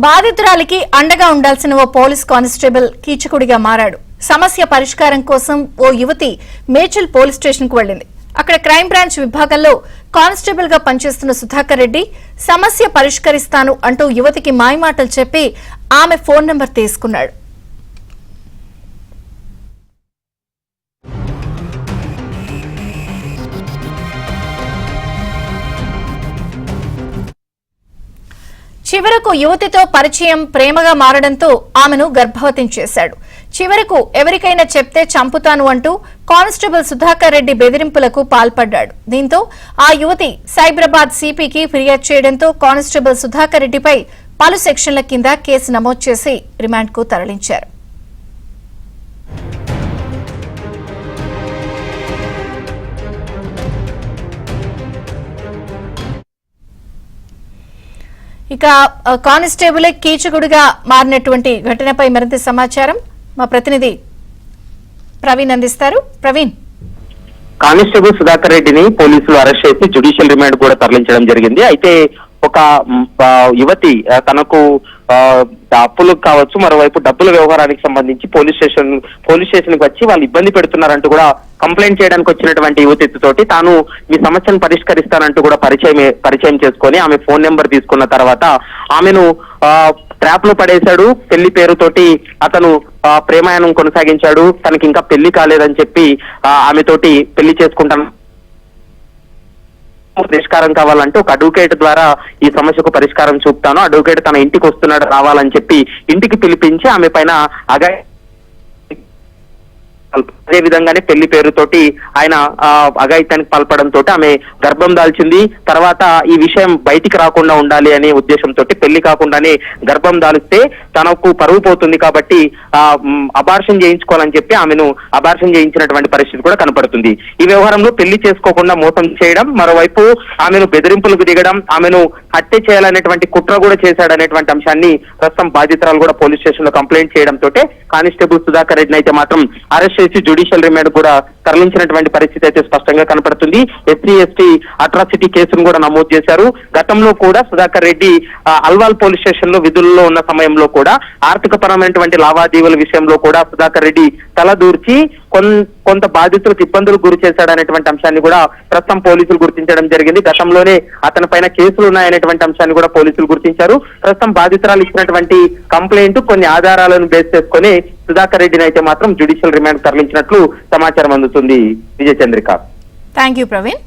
బాధితురాలికి అండగా ఉండాల్సిన ఓ police constable కీచకుడిగా మారాడు. సమస్య పరిష్కారం కోసం ఓ యువతి మేడ్చల్ పోలీస్ స్టేషన్ కు వెళ్లింది. అక్కడ క్రైమ్ బ్రాంచ్ విభాగంలో కానిస్టేబుల్ గా పనిచేస్తున్న సుధాకర్ రెడ్డి సమస్య పరిష్కరిస్తాను అంటూ యువతికి మాయమాటలు చెప్పి ఆమె ఫోన్ నంబర్ తీసుకున్నాడు. చివరకు యువతితో పరిచయం ప్రేమగా మారడంతో ఆమెను గర్భవతిం చేశాడు. చివరకు ఎవరికైనా చెప్తే చంపుతాను అంటూ కానిస్టేబుల్ సుధాకర్ రెడ్డి బెదిరింపులకు పాల్పడ్డాడు. దీంతో ఆ యువతి సైబరాబాద్ సిపికి ఫిర్యాదు చేయడంతో కానిస్టేబుల్ సుధాకర్ రెడ్డిపై పలు సెక్షన్ల కింద కేసు నమోదు చేసి రిమాండ్కు తరలించారు. ఇక కానిస్టేబుల్ కీచకుడిగా మారినటువంటి ఘటనపై మరింత సమాచారం మా ప్రతినిధి ప్రవీణ్ అందిస్తారు. ప్రవీణ్, కానిస్టేబుల్ సుధాకర్ రెడ్డిని పోలీసులు అరెస్ట్ చేసి జ్యుడిషియల్ రిమాండ్ కూడా తరలించడం జరిగింది. అయితే ఒక యువతి తనకు అప్పులకు కావచ్చు, మరోవైపు డబ్బుల వ్యవహారానికి సంబంధించి పోలీస్ స్టేషన్ కి వచ్చి వాళ్ళు ఇబ్బంది పెడుతున్నారంటూ కూడా కంప్లైంట్ చేయడానికి వచ్చినటువంటి యువతితోటి తాను మీ సమస్యను పరిష్కరిస్తానంటూ కూడా పరిచయం చేసుకొని ఆమె ఫోన్ నెంబర్ తీసుకున్న తర్వాత ఆమెను ట్రాప్ లో పడేశాడు. పెళ్లి పేరుతోటి అతను ప్రేమాయణం కొనసాగించాడు. తనకి ఇంకా పెళ్లి కాలేదని చెప్పి ఆమెతోటి పెళ్లి చేసుకుంటాను, పరిష్కారం కావాలంటే ఒక అడ్వకేట్ ద్వారా ఈ సమస్యకు పరిష్కారం చూపుతాను, అడ్వకేట్ తన ఇంటికి వస్తున్నాడు రావాలని చెప్పి ఇంటికి పిలిపించి ఆమె పైన అదే విధంగానే పెళ్లి పేరుతోటి ఆయన అఘాయిత్యానికి పాల్పడంతో ఆమె గర్భం దాల్చింది. తర్వాత ఈ విషయం బయటికి రాకుండా ఉండాలి అనే ఉద్దేశంతో పెళ్లి కాకుండానే గర్భం దాలిస్తే తనకు పరువు పోతుంది కాబట్టి అబార్షన్ చేయించుకోవాలని చెప్పి ఆమెను అబార్షన్ చేయించినటువంటి పరిస్థితి కూడా కనపడుతుంది. ఈ వ్యవహారంలో పెళ్లి చేసుకోకుండా మోసం చేయడం, మరోవైపు ఆమెను బెదిరింపులకు దిగడం, ఆమెను హత్య చేయాలనేటువంటి కుట్ర కూడా చేశాడనేటువంటి అంశాన్ని ప్రస్తుతం బాధితురాలు కూడా పోలీస్ స్టేషన్ లో కంప్లైంట్ చేయడంతో కానిస్టేబుల్ సుధాకర్ రెడ్డిని అయితే మాత్రం అరెస్ట్ చేసి జ్యుడిషియల్ రిమాండ్ కూడా తరలించినటువంటి పరిస్థితి అయితే స్పష్టంగా కనపడుతుంది. SC/ST అట్రాసిటీ కేసును కూడా నమోదు చేశారు. గతంలో కూడా సుధాకర్ రెడ్డి అల్వాల్ పోలీస్ స్టేషన్ లో విధుల్లో ఉన్న సమయంలో కూడా ఆర్థిక పరమైనటువంటి లావాదేవీల విషయంలో కూడా సుధాకర్ రెడ్డి తలదూర్చి కొంత బాధితులకు ఇబ్బందులకు గురి చేశాడనేటువంటి అంశాన్ని కూడా ప్రస్తుతం పోలీసులు గుర్తించడం జరిగింది. గతంలోనే అతని పైన కేసులు ఉన్నాయనేటువంటి అంశాన్ని కూడా పోలీసులు గుర్తించారు. ప్రస్తుతం బాధితురాలు ఇచ్చినటువంటి కంప్లైంట్ కొన్ని ఆధారాలను బేస్ చేసుకుని సుధాకర్ రెడ్డిని అయితే మాత్రం జ్యుడిషియల్ రిమాండ్ తరలించినట్లు సమాచారం అందుతుంది. విజయచంద్రిక. Thank you Praveen.